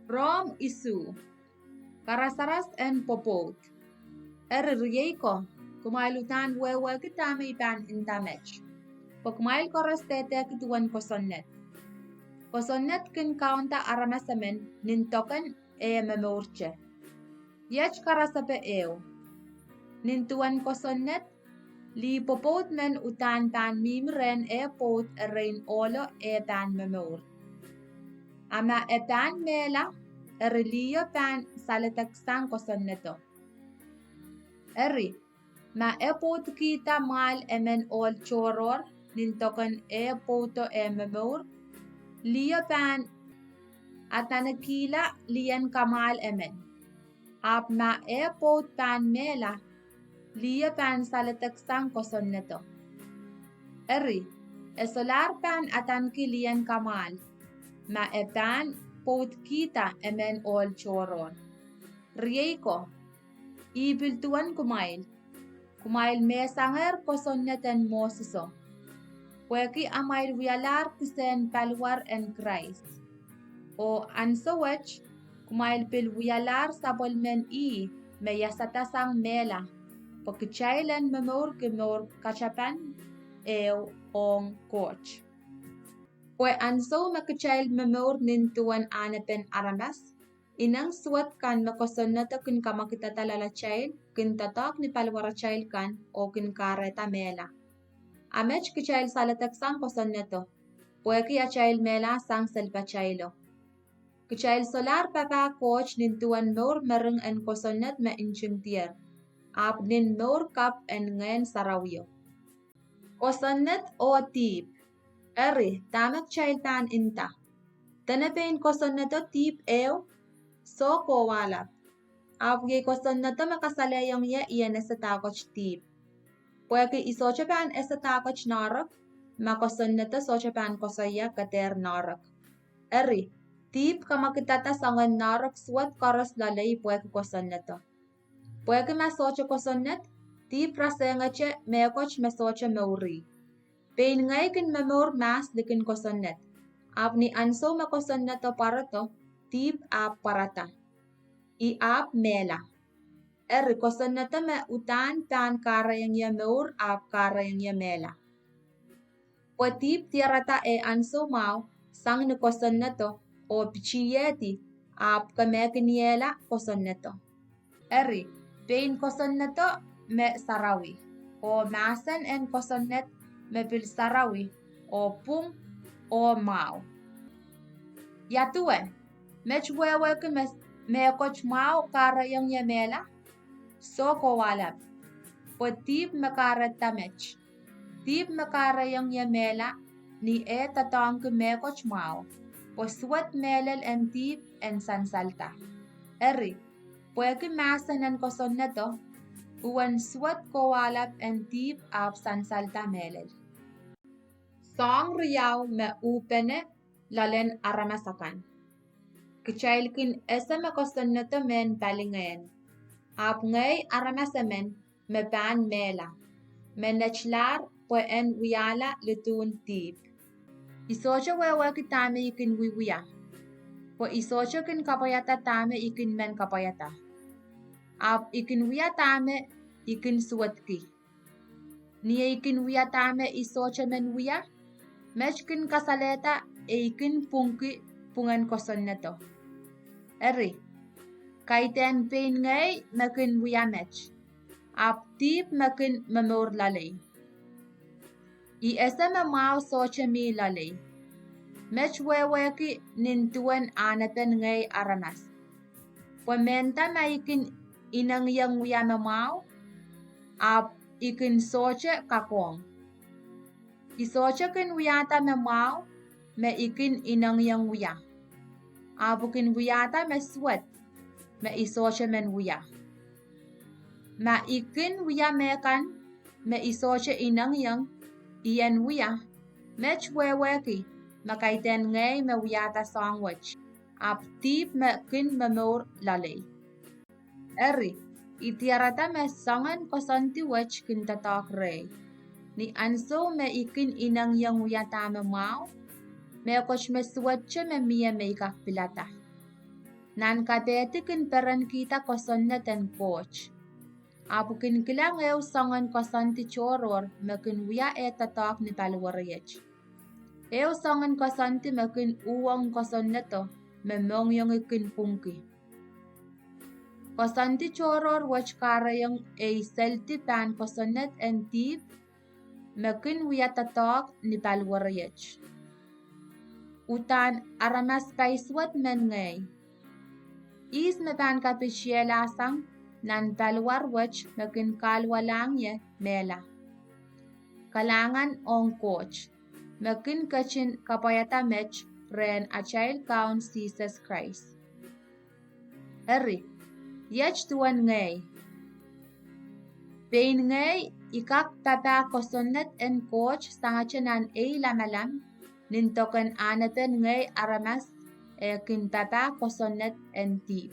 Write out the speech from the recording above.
Rom isu, karasaras en popot. Rieko, kumailutan wewe kitame ipan intamech. Pokmail korostete kituan kosonnet. Kosonnet kin kaunta aramasamen nintoken memorche. Yech karasape Nintuan kosonnet li popot men utan pan mimren pot rein olo pan memor. Ama pan mela liyo pan saletaksan kosonneto. Ma pot kita mal emen ol choror nintoken poto memor. Liyo pan atanakila liyan kamal emen. Ap ma pot pan mela liyo pan saletaksan kosonneto. Esolar pan atanki liyan kamal. Ma pan pot kita emen ol choror. Rieko, ibiltuan kumail. Kumail mesanger kosonneten mosiso. Weki amail wialar kisen palwar en Christ. O ansowech, kumail pil wialar sabolmen me yasatasang mela. Pokchailen memor kachapan ong coach. Pwe anso makchail memor nintuan anapen aramas. Inang suat kan makosonnata kin kamakitatalala chail, kin tatak ni palwara chail kan o kin kareta mela. Amech kichail salatak sang kosonneto. Pweki a chail mela sang selpa chailo. Kichail solar papa coach nintuan mor mereng en kosonnet me inching tier. Ap nin mor kap en ngayon sarawyo. Kosonnet o tip. Tamak chail tan inta. Tanapein kosonneto tip so ko walap. Ap ge kosonneto makasalayong ye iyan esatakoch tip. Pweki isoche pan esatakoch narak, makosonneto soche pan kosoya kater narak. Tip kamakitata sangan narak swat karos lalay pweki kosonneto. Pweki masoche kosonnet, tip rasengache mekoch mesoche meuri. Pain ngay kin memor mas dikin kosonnet. Ap ni anso makosonneto parato, tip ap parata. I ap mela. Kosonneto me utan pan karayang ya meur ap karayang ya mela. Tip tiarata anso mau sang ni kosonneto o pichiyeti ap kamekiniela kosonneto. Pain kosonneto me sarawi. O masen en kosonnet me pil sarawi o pung o mau. Yatue, mech wewe ke me koch mau karayang ya mela. So ko walap. Tip me kareta mech. Tip me karayang ya mela ni tatang ke me koch mau. Swat melel en tip en sansalta. Pweke masan en kosonneto. Uwan swat ko walap en tip ap sansalta melel. Song riyaw me upene lalen aramasakan. Kichailkin me kosonneto men palingayen. Ap ngay aramasamen me pan mela. Menechlar pwe en wiyala litun tip. Isoche wewe kitame ikin wiwiya. Isoche kin kapayata tame ikin men kapayata. Ap ikin wiya tame ikin suwatki. Niya ikin wiya tame isoche men wiya. Mechkin kasaleta ikin pungki pungan kosonneto. Kaiten pain ngay makin wiya mech. Ap tip makin memor lalay. Me mau soche mi lalay. Mech weweki nintuan anapen ngay aramas. Menta ma ikin inang yang wiya mau. Ap ikin soche kakong. Isoche kin wiyata me mau. Me ikin inang yang wiya. Apukin wiyata me swat. Me isoche men wiya. Ma ikin wiya mekan. Me isoche inang yang iyan wiya. Mech weweki. Makaiten ngay me wiyata songwach. Ap tip me kin memor lalay. Itiarata me sangan kosanti wach kin tatak rey. Ni anso me ikin inang yang wiyata me mau. Me koch me swatche me miya me ikak pilata. nan katetikin peran kita kosonnet en coach. Apukin kilang eu songan kosanti choror mekin wia tatak ni palwariyech. Eu songan kosanti mekin uwang kosonneto memong yung ikin pungki. Kosanti choror wach karayang selti pan kosonnet en tip mekin wia tatak ni palwariyech. Utan aramas paiswat men ngay. Is me pan kapishela sang nan palwar wach mekin kalwa lang ye mela. Kalangan on coach. Mekin kachin kapayata mech ren a child count Jesus Christ. Eri, yech tuan ngay. Pain ngay ikak tata kosonnet en coach sangachanan lamalam nintoken anaten ngay aramas kin tata kosonnet en tip.